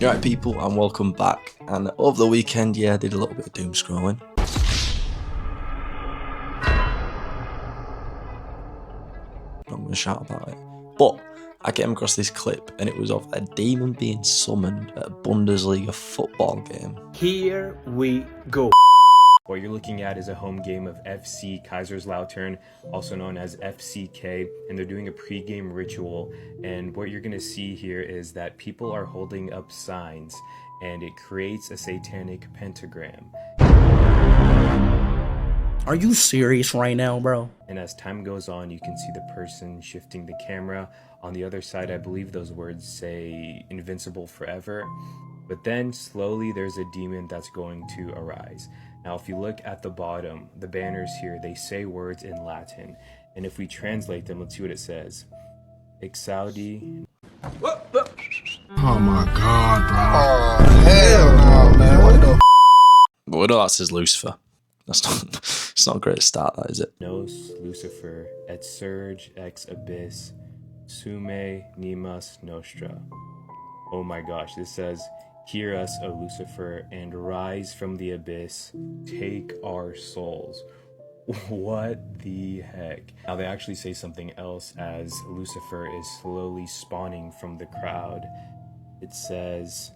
Alright people, and welcome back. And over the weekend, I did a little bit of doom scrolling. I'm not going to shout about it. But I came across this clip and it was of a demon being summoned at a Bundersliga football game. Here we go. What you're looking at is a home game of FC Kaiserslautern, also known as FCK, and they're doing a pre-game ritual. And what you're going to see here is that people are holding up signs, and it creates a satanic pentagram. Are you serious right now, bro? And as time goes on, you can see the person shifting the camera. On the other side, I believe those words say invincible forever. But then slowly there's a demon that's going to arise. Now, if you look at the bottom, the banners here, they say words in Latin. And if we translate them, let's see what it says. Exaudi. Oh my god, bro. Oh, hell no, man. What the But we know that says Lucifer. That's not, it's not a great start, that is it? Nos, Lucifer, et surge ex abyss, sume nimas nostra. Oh my gosh, this says, hear us, O Lucifer, and rise from the abyss, take our souls. What the heck? Now they actually say something else as Lucifer is slowly spawning from the crowd. It says,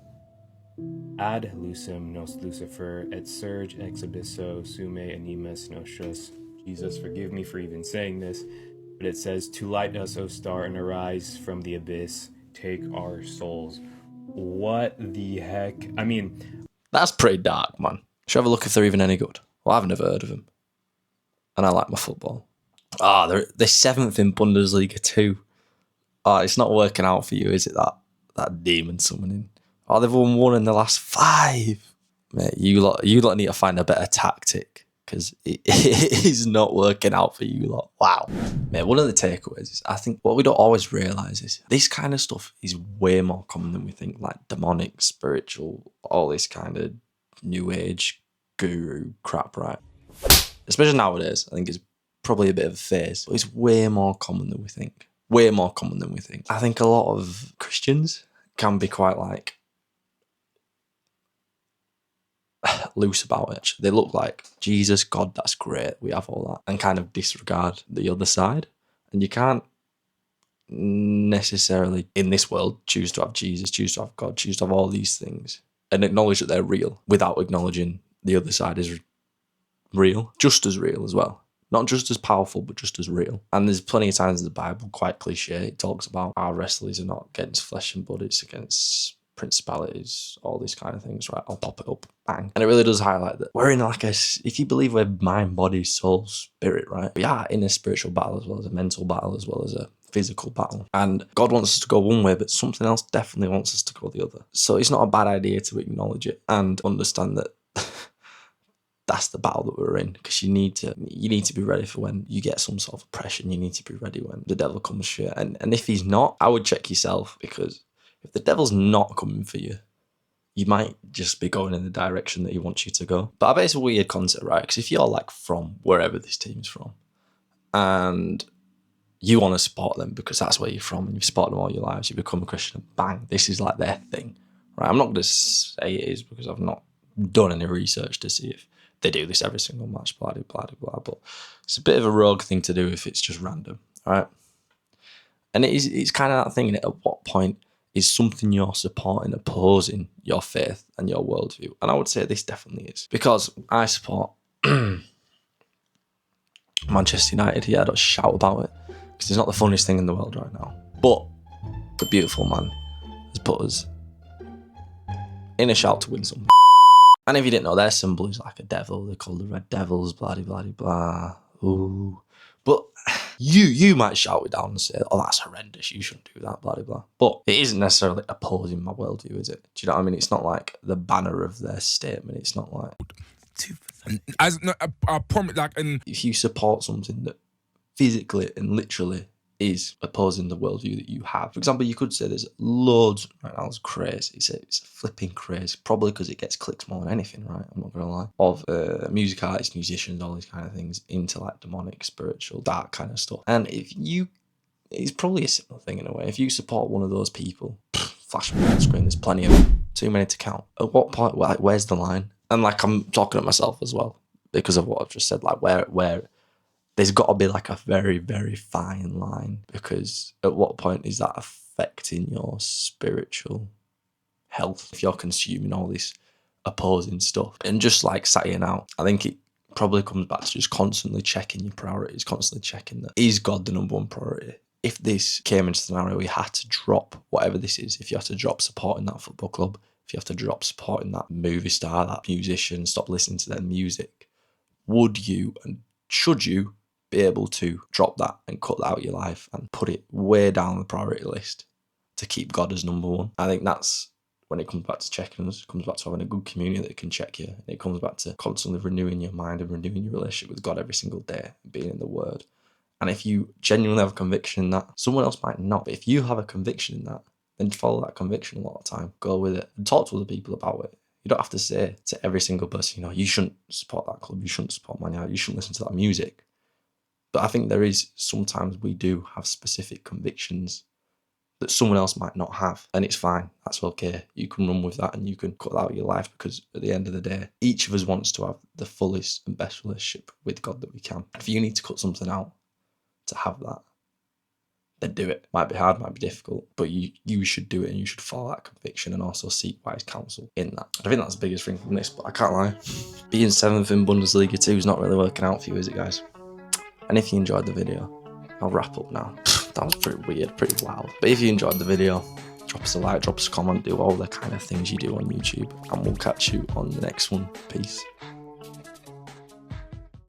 ad lucem nos Lucifer, et surge ex abysso, sume animas nostras. Jesus, forgive me for even saying this, but it says, to light us, O star, and arise from the abyss, take our souls. What the heck? I mean, That's pretty dark, man. Should I have a look if they're even any good? Well, I've never heard of them. And I like my football. They're 7th in Bundesliga too. It's not working out for you, is it, that demon summoning? They've won 1 in the last 5. Mate, you lot need to find a better tactic, because it is not working out for you lot. Wow. Mate, one of the takeaways is, I think what we don't always realise is this kind of stuff is way more common than we think, like demonic, spiritual, all this kind of new age guru crap, right? Especially nowadays, I think it's probably a bit of a phase, but it's way more common than we think. Way more common than we think. I think a lot of Christians can be quite like loose about it. They look like Jesus, God, that's great, we have all that, and kind of disregard the other side. And you can't necessarily in this world choose to have Jesus, choose to have God, choose to have all these things and acknowledge that they're real without acknowledging the other side is real, just as real as well. Not just as powerful, but just as real. And there's plenty of times in the Bible, quite cliche, it talks about our wrestlers are not against flesh and blood, it's against principalities, all these kind of things, right? I'll pop it up, bang. And it really does highlight that we're in like if you believe we're mind, body, soul, spirit, right? We are in a spiritual battle as well as a mental battle as well as a physical battle. And God wants us to go one way, but something else definitely wants us to go the other. So it's not a bad idea to acknowledge it and understand that that's the battle that we're in, because you need to be ready for when you get some sort of oppression. You need to be ready when the devil comes for you. And if he's not, I would check yourself, because if the devil's not coming for you, you might just be going in the direction that he wants you to go. But I bet it's a weird concept, right? Because if you're like from wherever this team's from and you want to support them because that's where you're from and you've supported them all your lives, you become a Christian and bang, this is like their thing, right? I'm not going to say it is because I've not done any research to see if they do this every single match, blah, blah, blah, blah. But it's a bit of a rogue thing to do if it's just random, right? And it's kind of that thing, innit? At what point is something you're supporting opposing your faith and your worldview? And I would say this definitely is. Because I support Manchester United. I don't shout about it because it's not the funniest thing in the world right now. But the beautiful man has put us in a shout to win something. And if you didn't know, their symbol is like a devil. They're called the Red Devils, blah, blah, blah, blah. Ooh. But you might shout it down and say, oh, that's horrendous, you shouldn't do that, blah, blah, blah. But it isn't necessarily opposing my worldview, is it? Do you know what I mean? It's not like the banner of their statement. It's not like... I promise, like, and if you support something that physically and literally is opposing the worldview that you have. For example, you could say there's loads right now, it's crazy. It's a flipping craze, probably because it gets clicks more than anything, right? I'm not gonna lie. Of music artists, musicians, all these kind of things into like demonic, spiritual, dark kind of stuff. And it's probably a similar thing in a way. If you support one of those people, flash them on the screen, there's plenty of them. Too many to count. At what point, like, where's the line? And like, I'm talking to myself as well because of what I've just said. Like, where there's got to be like a very, very fine line, because at what point is that affecting your spiritual health if you're consuming all this opposing stuff and just like satting out? I think it probably comes back to just constantly checking your priorities, constantly checking that, is God the number one priority? If this came into a scenario where you had to drop whatever this is, if you had to drop supporting that football club, if you have to drop supporting that movie star, that musician, stop listening to their music, would you and should you be able to drop that and cut that out of your life and put it way down the priority list to keep God as number one? I think that's when it comes back to checking us, it comes back to having a good community that can check you. And it comes back to constantly renewing your mind and renewing your relationship with God every single day, being in the Word. And if you genuinely have a conviction in that, someone else might not, but if you have a conviction in that, then follow that conviction a lot of the time. Go with it and talk to other people about it. You don't have to say to every single person, you know, you shouldn't support that club, you shouldn't support Man United, you shouldn't listen to that music. But I think there is, sometimes we do have specific convictions that someone else might not have, and it's fine. That's okay. You can run with that and you can cut that out of your life, because at the end of the day, each of us wants to have the fullest and best relationship with God that we can. If you need to cut something out to have that, then do it. Might be hard, might be difficult, but you should do it, and you should follow that conviction and also seek wise counsel in that. I think that's the biggest thing from this, but I can't lie. Being 7th in Bundersliga 2 is not really working out for you, is it, guys? And if you enjoyed the video, I'll wrap up now. That was pretty weird, pretty wild. But if you enjoyed the video, drop us a like, drop us a comment, do all the kind of things you do on YouTube, and we'll catch you on the next one. Peace.